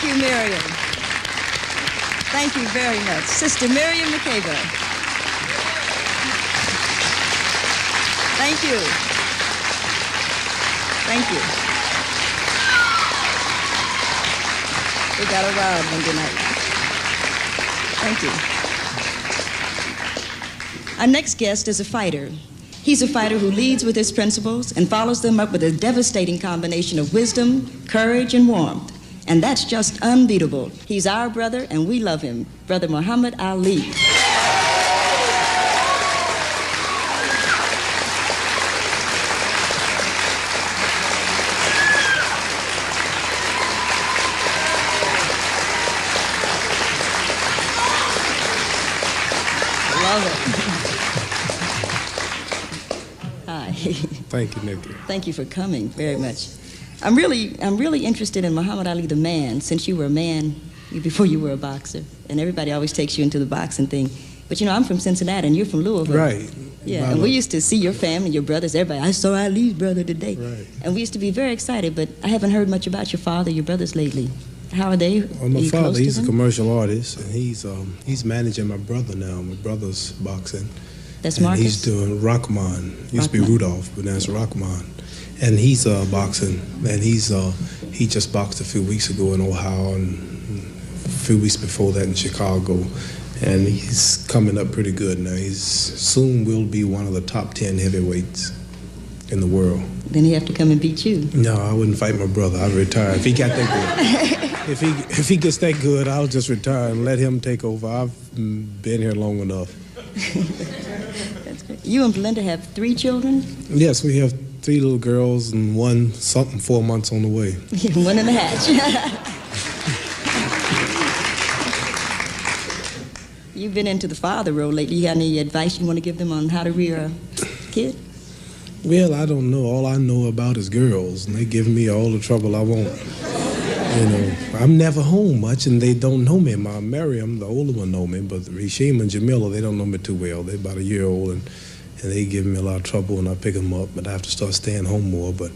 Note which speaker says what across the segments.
Speaker 1: Thank you, Miriam. Thank you very much. Sister Miriam McCabe. Thank you. Thank you. We got a wild one tonight. Thank you. Our next guest is a fighter. He's a fighter who leads with his principles and follows them up with a devastating combination of wisdom, courage, and warmth. And that's just unbeatable. He's our brother, and we love him. Brother Muhammad Ali. Love it. Hi.
Speaker 2: Thank you, Nikki.
Speaker 1: Thank you for coming very much. I'm really interested in Muhammad Ali the man, since you were a man before you were a boxer, and everybody always takes you into the boxing thing. But you know, I'm from Cincinnati, and you're from Louisville.
Speaker 2: Right.
Speaker 1: Yeah, and we used to see your family, your brothers, everybody. I saw Ali's brother today.
Speaker 2: Right.
Speaker 1: And we used to be very excited, but I haven't heard much about your father, your brothers lately. How are they?
Speaker 2: Well, my father, he's a commercial artist, and he's managing my brother now. My brother's boxing.
Speaker 1: That's
Speaker 2: and
Speaker 1: Marcus?
Speaker 2: He's doing Rahman. Used to be Rudolph, but now it's Rahman. And he's boxing, and he just boxed a few weeks ago in Ohio, and a few weeks before that in Chicago, and he's coming up pretty good now. He's soon will be one of the top 10 heavyweights in the world.
Speaker 1: Then he have to come and beat you.
Speaker 2: No, I wouldn't fight my brother. I'd retire if he got that good. if he gets that good, I'll just retire and let him take over. I've been here long enough.
Speaker 1: That's great. You and Belinda have 3 children?
Speaker 2: Yes, we have 3 little girls and 4 months on the way.
Speaker 1: One in the hatch. You've been into the father role lately. You got any advice you want to give them on how to rear a kid?
Speaker 2: Well, I don't know. All I know about is girls, and they give me all the trouble I want. You know, I'm never home much, and they don't know me. My Miriam, the older one, know me, but Rishim and Jamila, they don't know me too well. They're about a year old, and they give me a lot of trouble when I pick them up, but I have to start staying home more. But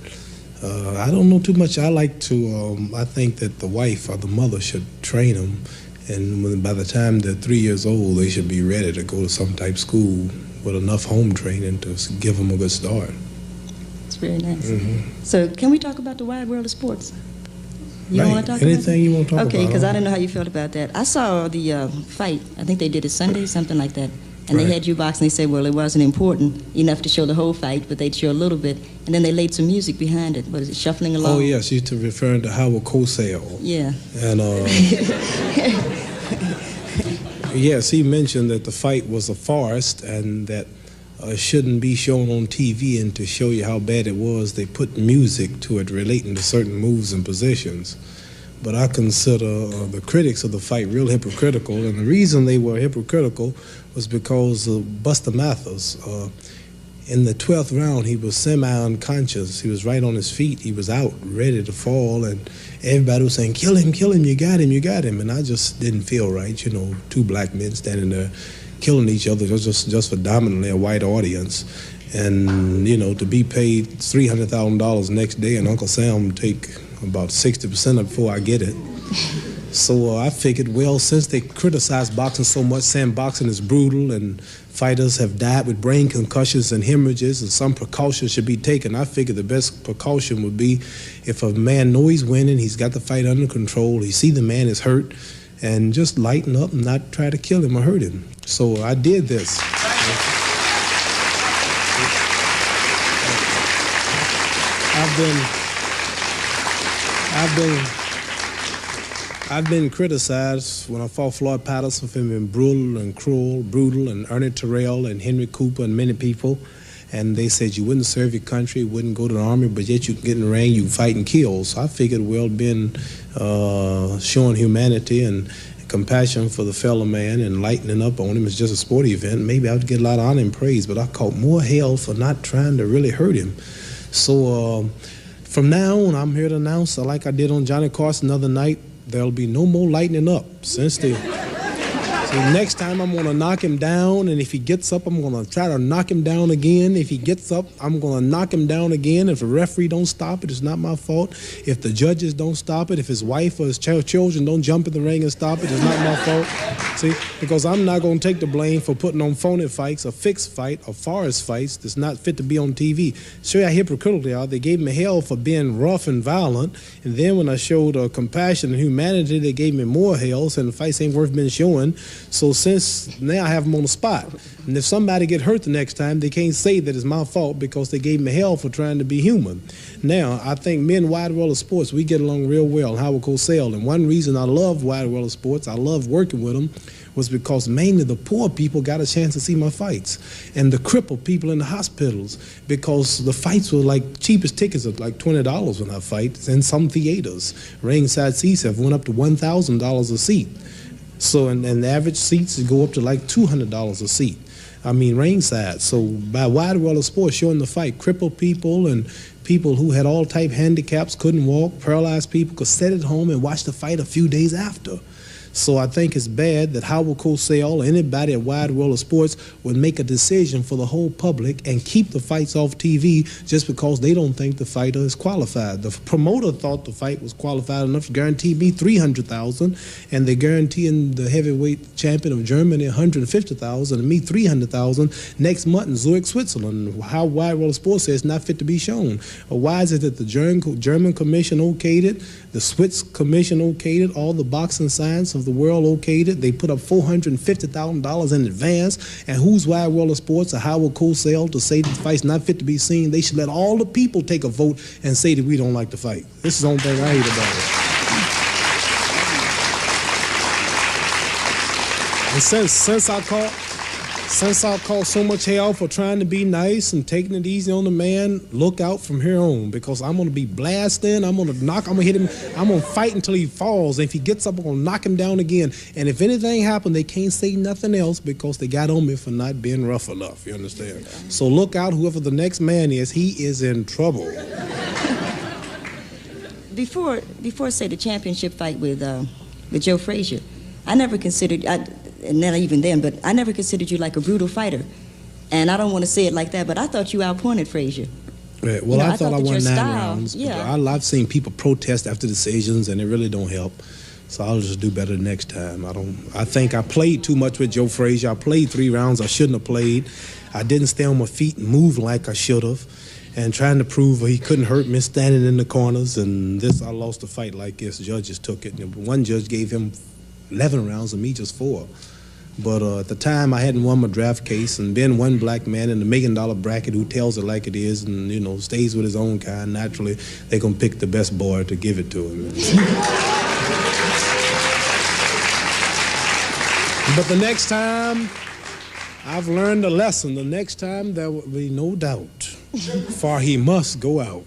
Speaker 2: I don't know too much. I like to, I think that the wife or the mother should train them, and by the time they're 3 years old, they should be ready to go to some type of school with enough home training to give them a good start.
Speaker 1: It's very nice.
Speaker 2: Mm-hmm.
Speaker 1: So can we talk about the wide world of sports? You
Speaker 2: Right.
Speaker 1: don't want to talk
Speaker 2: Anything you want to talk about.
Speaker 1: Okay, because I didn't know how you felt about that. I saw the fight. I think they did it Sunday, something like that. And
Speaker 2: Right.
Speaker 1: they had you box, and they said, well, it wasn't important enough to show the whole fight, but they'd show a little bit. And then they laid some music behind it. What is it, shuffling along?
Speaker 2: Oh, yes, she's referring to Howard Cosell.
Speaker 1: Yeah.
Speaker 2: And, yes, he mentioned that the fight was a farce and that it shouldn't be shown on TV, and to show you how bad it was, they put music to it relating to certain moves and positions. But I consider the critics of the fight real hypocritical, and the reason they were hypocritical was because Buster Mathis, in the 12th round, he was semi-unconscious. He was right on his feet. He was out, ready to fall, and everybody was saying, kill him, you got him, you got him. And I just didn't feel right, you know, 2 black men standing there killing each other just for dominating a white audience. And, you know, to be paid $300,000 next day, and Uncle Sam take about 60% of it before I get it. So I figured, well, since they criticize boxing so much, saying boxing is brutal and fighters have died with brain concussions and hemorrhages and some precautions should be taken, I figured the best precaution would be if a man knows he's winning, he's got the fight under control, he see the man is hurt, and just lighten up and not try to kill him or hurt him. So I did this. I've been criticized when I fought Floyd Patterson for being brutal and cruel, and Ernie Terrell and Henry Cooper and many people. And they said you wouldn't serve your country, wouldn't go to the army, but yet you can get in the ring, you fight and kill. So I figured, well, being showing humanity and compassion for the fellow man and lightening up on him is just a sporting event, maybe I would get a lot of honor and praise, but I caught more hell for not trying to really hurt him. So from now on, I'm here to announce, like I did on Johnny Carson the other night, there'll be no more lightening up. Since the The next time I'm going to knock him down, and if he gets up, I'm going to try to knock him down again. If he gets up, I'm going to knock him down again. If the referee don't stop it, it's not my fault. If the judges don't stop it, if his wife or his children don't jump in the ring and stop it, it's not my fault. See, because I'm not going to take the blame for putting on phony fights, a fixed fight, or forest fights that's not fit to be on TV. Show you how hypocritical they are. They gave me hell for being rough and violent, and then when I showed compassion and humanity, they gave me more hell, saying the fights ain't worth being showing. So since now I have them on the spot, and if somebody get hurt the next time, they can't say that it's my fault because they gave me hell for trying to be human. Now, I think me and Wide World of Sports, we get along real well, Howard Cosell, and one reason I love Wide World of Sports, I love working with them, was because mainly the poor people got a chance to see my fights, and the crippled people in the hospitals, because the fights were like cheapest tickets are like $20 when I fight, and some theaters, ringside seats have went up to $1,000 a seat. So, and the average seats go up to like $200 a seat. I mean, ringside. So by Wide World of Sports showing the fight, crippled people and people who had all type handicaps, couldn't walk, paralyzed people could sit at home and watch the fight a few days after. So I think it's bad that Howard Cosell or anybody at Wide World of Sports would make a decision for the whole public and keep the fights off TV just because they don't think the fighter is qualified. The promoter thought the fight was qualified enough to guarantee me $300,000, and they're guaranteeing the heavyweight champion of Germany $150,000 and me $300,000 next month in Zurich, Switzerland. How Wide World of Sports says it's not fit to be shown. Or why is it that the German commission okayed it, the Swiss commission okayed it, all the boxing science of the world okayed it? They put up $450,000 in advance, and who's Wide World of Sports or Howard Cosell to say that the fight's not fit to be seen? They should let all the people take a vote and say that we don't like the fight. This is the only thing I hate about it. And since I caught so much hell for trying to be nice and taking it easy on the man, look out from here on, because I'm going to be blasting, I'm going to hit him, I'm going to fight until he falls, and if he gets up, I'm going to knock him down again. And if anything happens, they can't say nothing else because they got on me for not being rough enough, you understand? So look out, whoever the next man is, he is in trouble.
Speaker 1: Before say, the championship fight with Joe Frazier, I never considered... and not even then, but I never considered you like a brutal fighter. And I don't want to say it like that, but I thought you outpointed Frazier.
Speaker 2: Right. Well, I thought I won 9 rounds.
Speaker 1: Yeah.
Speaker 2: I've seen people protest after decisions, and it really don't help. So I'll just do better next time. I think I played too much with Joe Frazier. I played 3 rounds I shouldn't have played. I didn't stay on my feet and move like I should have. And trying to prove he couldn't hurt me standing in the corners. And I lost the fight like this. Judges took it. And one judge gave him 11 rounds and me just 4. But at the time, I hadn't won my draft case, and being one black man in the $1 million bracket who tells it like it is and, you know, stays with his own kind, naturally, they're going to pick the best boy to give it to him. But the next time, I've learned a lesson. The next time, there will be no doubt, for he must go out.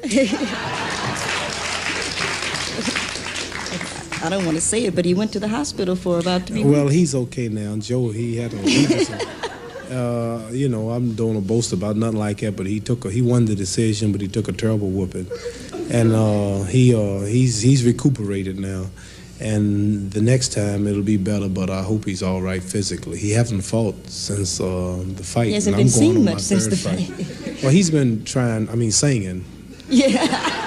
Speaker 1: I don't want to say it, but he went to the hospital for about 3 weeks.
Speaker 2: Well, he's okay now. Joe, he had you know, I'm doing a boast about nothing like that, but he won the decision, but he took a terrible whooping. And he's recuperated now. And the next time it'll be better, but I hope he's all right physically. He hasn't fought since the fight.
Speaker 1: He hasn't been seen much since the fight.
Speaker 2: Well, he's been singing.
Speaker 1: Yeah.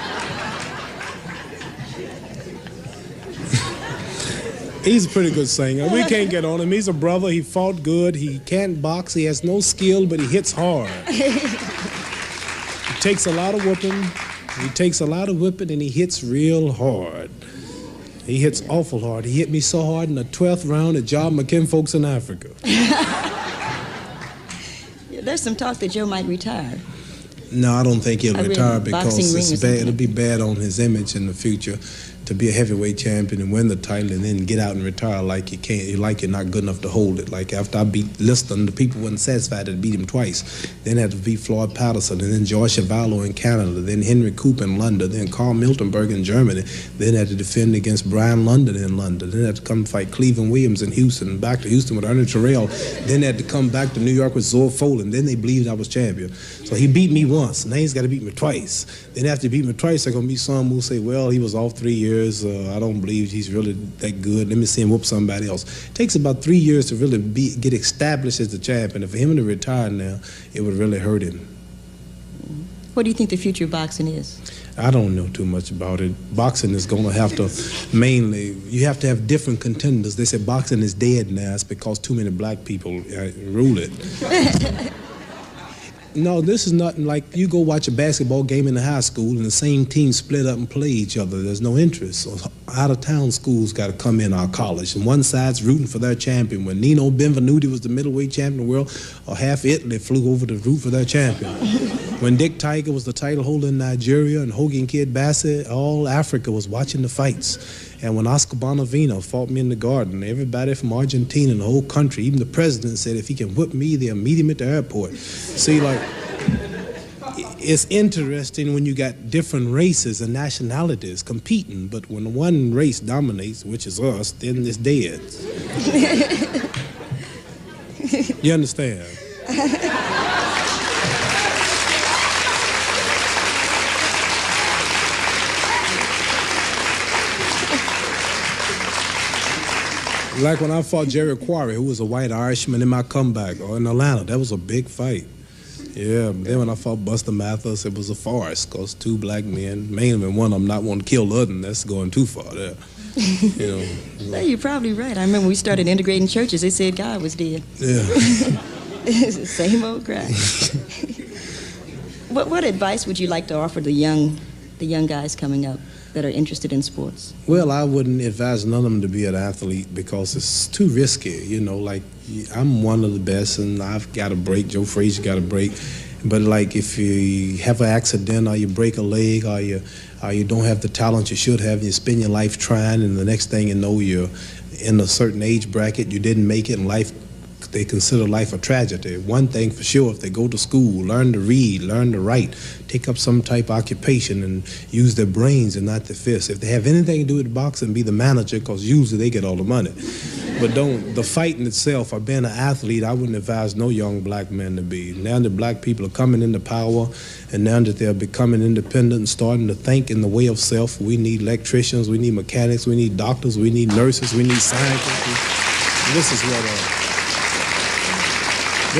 Speaker 2: He's a pretty good singer. We can't get on him. He's a brother. He fought good. He can't box. He has no skill, but he hits hard. He takes a lot of whipping. And he hits real hard. He hits awful hard. He hit me so hard in the 12th round it jarred my kinfolks in Africa.
Speaker 1: There's some talk that Joe might retire.
Speaker 2: No, I don't think he'll retire because it's bad. It'll be bad on his image in the future to be a heavyweight champion and win the title and then get out and retire like you can't, like you're not good enough to hold it. Like after I beat Liston, the people wasn't satisfied to beat him twice. Then had to beat Floyd Patterson, and then George Chuvalo in Canada, then Henry Cooper in London, then Carl Miltenberg in Germany. Then had to defend against Brian London in London. Then had to come fight Cleveland Williams in Houston, back to Houston with Ernie Terrell. Then had to come back to New York with Zor Folan. Then they believed I was champion. So he beat me once. Now he's got to beat me twice. Then after he beat me twice, there's going to be some who say, well, he was off 3 years. years. I don't believe he's really that good. Let me see him whoop somebody else. It takes about 3 years to really get established as the champion. And for him to retire now, it would really hurt him.
Speaker 1: What do you think the future of boxing is?
Speaker 2: I don't know too much about it. Boxing is going to have to you have to have different contenders. They say boxing is dead now. It's because too many black people rule it. No, this is nothing like you go watch a basketball game in the high school and the same team split up and play each other. There's no interest. So out-of-town schools got to come in our college. And one side's rooting for their champion. When Nino Benvenuti was the middleweight champion of the world, or half Italy flew over to root for their champion. When Dick Tiger was the title holder in Nigeria and Hogan Kid Bassett, all Africa was watching the fights. And when Oscar Bonavino fought me in the garden, everybody from Argentina and the whole country, even the president said, if he can whip me, they'll meet him at the airport. See, like, it's interesting when you got different races and nationalities competing, but when one race dominates, which is us, then it's dead. You understand? Like when I fought Jerry Quarry, who was a white Irishman in my comeback, or in Atlanta, that was a big fight. Yeah, then when I fought Buster Mathis, it was a farce, because two black men, mainly one of them not wanting to kill the other, and that's going too far there. You know.
Speaker 1: No, you're probably right. I remember we started integrating churches, they said God was dead.
Speaker 2: Yeah.
Speaker 1: It's the same old crap. What advice would you like to offer the young guys coming up that are interested in sports?
Speaker 2: Well, I wouldn't advise none of them to be an athlete because it's too risky. You know, like, I'm one of the best and I've got a break. Joe Frazier got a break. But like if you have an accident or you break a leg or you don't have the talent you should have, and you spend your life trying, and the next thing you know, you're in a certain age bracket, you didn't make it in life, they consider life a tragedy. One thing for sure, if they go to school, learn to read, learn to write, take up some type of occupation and use their brains and not their fists. If they have anything to do with boxing, be the manager, because usually they get all the money. But the fighting itself or being an athlete, I wouldn't advise no young black men to be. Now that black people are coming into power and now that they're becoming independent and starting to think in the way of self, we need electricians, we need mechanics, we need doctors, we need nurses, we need scientists. This is what... I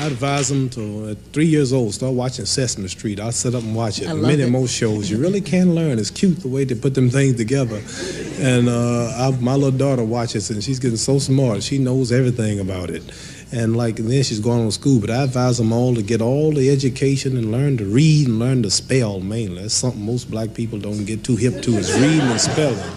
Speaker 2: advise them to, at 3 years old, start watching Sesame Street. I'll sit up and watch it. Many more shows. You really can learn. It's cute the way they put them things together. And my little daughter watches it, and she's getting so smart. She knows everything about it. And then she's going to school. But I advise them all to get all the education and learn to read and learn to spell, mainly. That's something most black people don't get too hip to, is reading and spelling.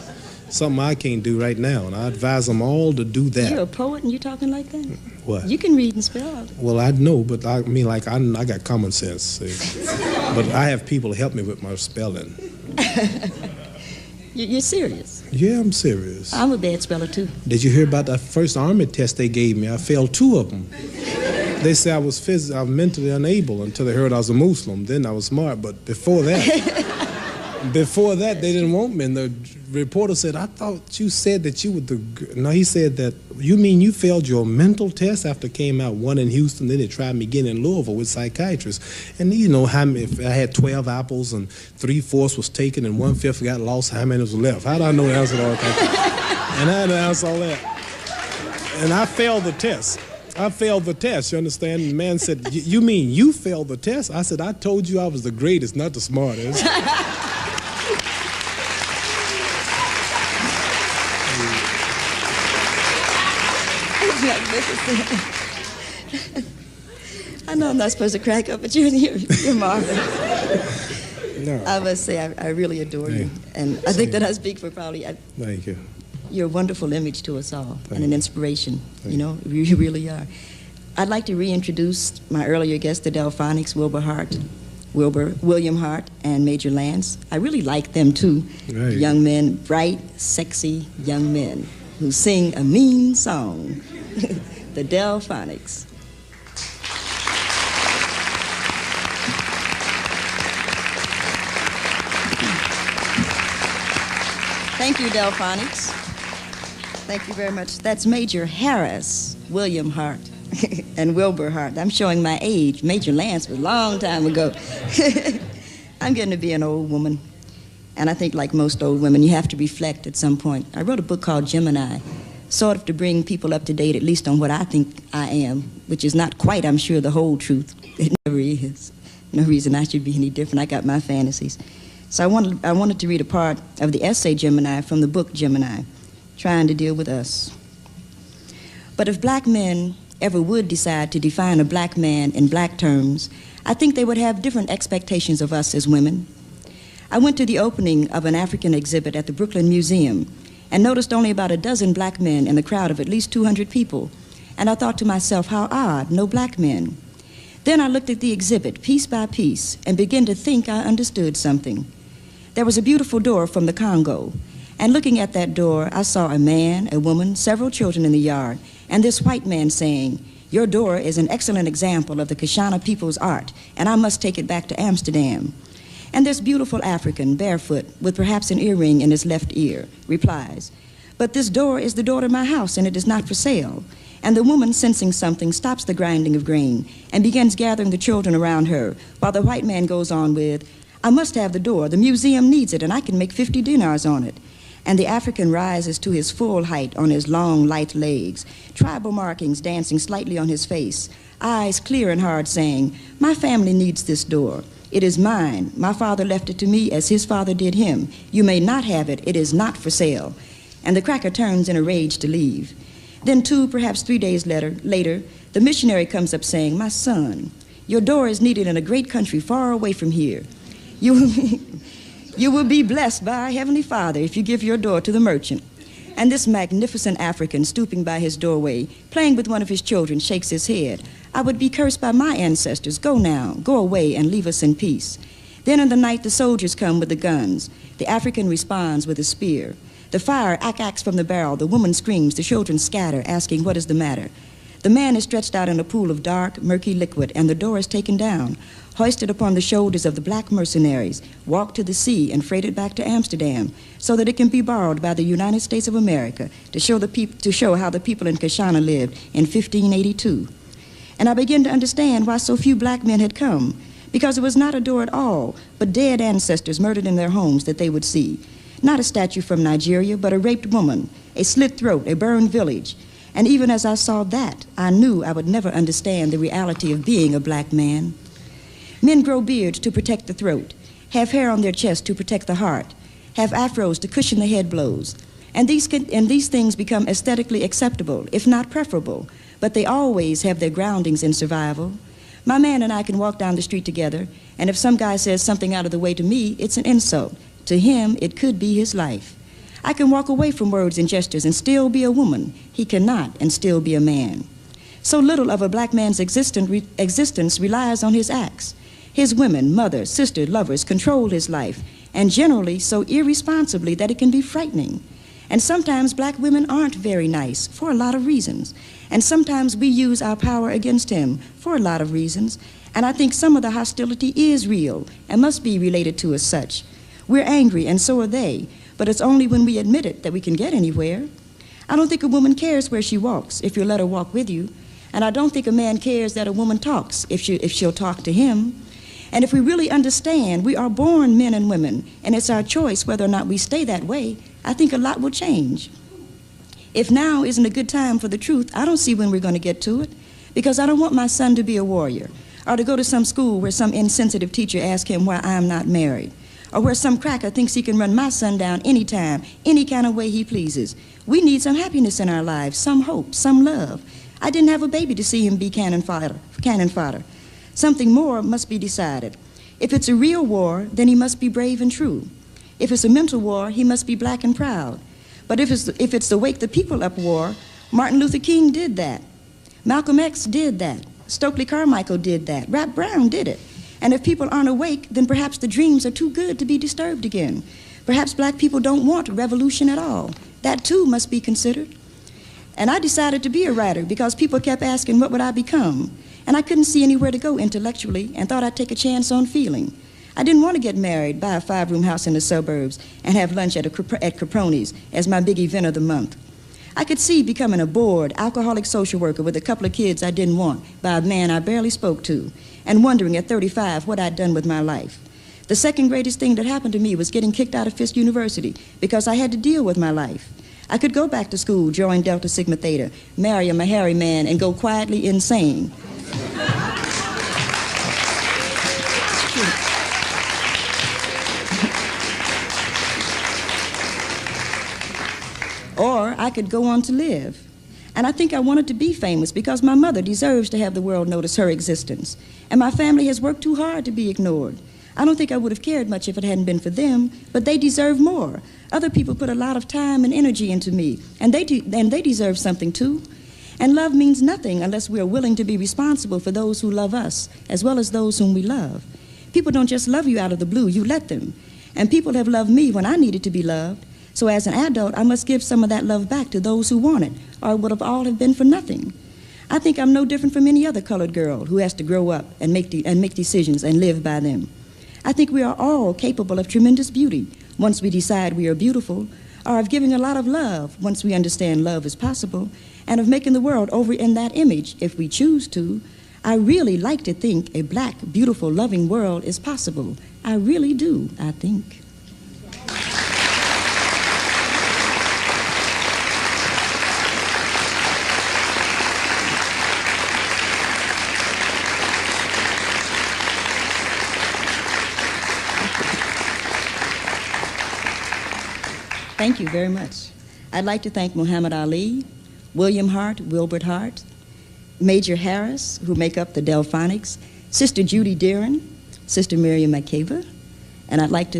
Speaker 2: Something I can't do right now, and I advise them all to do that.
Speaker 1: You're a poet and you're talking like that?
Speaker 2: What?
Speaker 1: You can read and spell.
Speaker 2: Well, I know, but I mean, like, I got common sense, see? But I have people to help me with my spelling.
Speaker 1: You're serious?
Speaker 2: Yeah, I'm serious.
Speaker 1: I'm a bad speller, too.
Speaker 2: Did you hear about that first Army test they gave me? I failed 2 of them. They said I was mentally unable until they heard I was a Muslim. Then I was smart, but before that... Before that, they didn't want me, and the reporter said, I thought you said that you were No, he said that, you mean you failed your mental test after it came out, one in Houston, then they tried me again in Louisville with psychiatrists. And you know, if I had 12 apples and 3/4 was taken and 1/5 got lost, how many was left? How do I know the answer to all that? And I had to answer all that. And I failed the test. You understand? The man said, you mean you failed the test? I said, I told you I was the greatest, not the smartest.
Speaker 1: I know I'm not supposed to crack up, but you're marvelous.
Speaker 2: No.
Speaker 1: I must say, I really adore you. And I think that I speak for probably...
Speaker 2: Thank you.
Speaker 1: You're a wonderful image to us all and an inspiration. You know, you really are. I'd like to reintroduce my earlier guest, the Delphonics, William Hart, and Major Lance. I really like them, too.
Speaker 2: Right.
Speaker 1: Young men, bright, sexy young men who sing a mean song. The Delphonics. Thank you, Delphonics. Thank you very much. That's Major Harris, William Hart, and Wilbur Hart. I'm showing my age. Major Lance was a long time ago. I'm getting to be an old woman, and I think like most old women, you have to reflect at some point. I wrote a book called Gemini, sort of to bring people up to date, at least on what I think I am, which is not quite, I'm sure, the whole truth. It never is. No reason I should be any different. I got my fantasies. So I wanted to read a part of the essay Gemini from the book Gemini, trying to deal with us. But if black men ever would decide to define a black man in black terms, I think they would have different expectations of us as women. I went to the opening of an African exhibit at the Brooklyn Museum and noticed only about a dozen black men in a crowd of at least 200 people. And I thought to myself, how odd, no black men. Then I looked at the exhibit piece by piece and began to think I understood something. There was a beautiful door from the Congo, and looking at that door, I saw a man, a woman, several children in the yard, and this white man saying, "Your door is an excellent example of the Kashana people's art, and I must take it back to Amsterdam." And this beautiful African, barefoot, with perhaps an earring in his left ear, replies, "But this door is the door to my house, and it is not for sale." And the woman, sensing something, stops the grinding of grain and begins gathering the children around her, while the white man goes on with, "I must have the door. The museum needs it, and I can make 50 dinars on it." And the African rises to his full height on his long, light legs, tribal markings dancing slightly on his face, eyes clear and hard, saying, "My family needs this door. It is mine. My father left it to me as his father did him. You may not have it. It is not for sale." And the cracker turns in a rage to leave. Then 2, perhaps 3 days later, the missionary comes up saying, "My son, your door is needed in a great country far away from here. You will be blessed by our Heavenly Father if you give your door to the merchant." And this magnificent African, stooping by his doorway, playing with one of his children, shakes his head. "I would be cursed by my ancestors. Go now, go away and leave us in peace." Then in the night the soldiers come with the guns. The African responds with a spear. The fire acts from the barrel. The woman screams. The children scatter, asking what is the matter. The man is stretched out in a pool of dark, murky liquid, and the door is taken down, hoisted upon the shoulders of the black mercenaries, walked to the sea, and freighted back to Amsterdam, so that it can be borrowed by the United States of America to show how the people in Kashana lived in 1582. And I began to understand why so few black men had come, because it was not a door at all, but dead ancestors murdered in their homes that they would see. Not a statue from Nigeria, but a raped woman, a slit throat, a burned village. And even as I saw that, I knew I would never understand the reality of being a black man. Men grow beards to protect the throat, have hair on their chest to protect the heart, have afros to cushion the head blows. And these things become aesthetically acceptable, if not preferable, but they always have their groundings in survival. My man and I can walk down the street together, and if some guy says something out of the way to me, it's an insult. To him, it could be his life. I can walk away from words and gestures and still be a woman. He cannot and still be a man. So little of a black man's existence relies on his acts. His women, mother, sister, lovers control his life, and generally so irresponsibly that it can be frightening. And sometimes black women aren't very nice for a lot of reasons. And sometimes we use our power against him for a lot of reasons. And I think some of the hostility is real and must be related to as such. We're angry, and so are they, but it's only when we admit it that we can get anywhere. I don't think a woman cares where she walks if you let her walk with you, and I don't think a man cares that a woman talks if she'll talk to him. And if we really understand we are born men and women, and it's our choice whether or not we stay that way, I think a lot will change. If now isn't a good time for the truth, I don't see when we're going to get to it, because I don't want my son to be a warrior, or to go to some school where some insensitive teacher asks him why I'm not married, or where some cracker thinks he can run my son down anytime, any kind of way he pleases. We need some happiness in our lives, some hope, some love. I didn't have a baby to see him be cannon fodder. Something more must be decided. If it's a real war, then he must be brave and true. If it's a mental war, he must be black and proud. But if it's the Wake the People Up war, Martin Luther King did that. Malcolm X did that. Stokely Carmichael did that. Rap Brown did it. And if people aren't awake, then perhaps the dreams are too good to be disturbed again. Perhaps black people don't want revolution at all. That too must be considered. And I decided to be a writer because people kept asking what would I become. And I couldn't see anywhere to go intellectually and thought I'd take a chance on feeling. I didn't want to get married, buy a 5-room house in the suburbs, and have lunch at Caproni's as my big event of the month. I could see becoming a bored, alcoholic social worker with a couple of kids I didn't want by a man I barely spoke to, and wondering at 35 what I'd done with my life. The second greatest thing that happened to me was getting kicked out of Fisk University because I had to deal with my life. I could go back to school, join Delta Sigma Theta, marry a Mahari man, and go quietly insane. Or I could go on to live. And I think I wanted to be famous because my mother deserves to have the world notice her existence. And my family has worked too hard to be ignored. I don't think I would have cared much if it hadn't been for them, but they deserve more. Other people put a lot of time and energy into me, and they deserve something too. And love means nothing unless we are willing to be responsible for those who love us, as well as those whom we love. People don't just love you out of the blue, you let them. And people have loved me when I needed to be loved. So as an adult, I must give some of that love back to those who want it, or it would have all have been for nothing. I think I'm no different from any other colored girl who has to grow up and make decisions and live by them. I think we are all capable of tremendous beauty once we decide we are beautiful, or of giving a lot of love once we understand love is possible, and of making the world over in that image if we choose to. I really like to think a black, beautiful, loving world is possible. I really do, I think. Thank you very much. I'd like to thank Muhammad Ali, William Hart, Wilbert Hart, Major Harris, who make up the Delphonics, Sister Judy Deeren, Sister Miriam Makeba, and I'd like to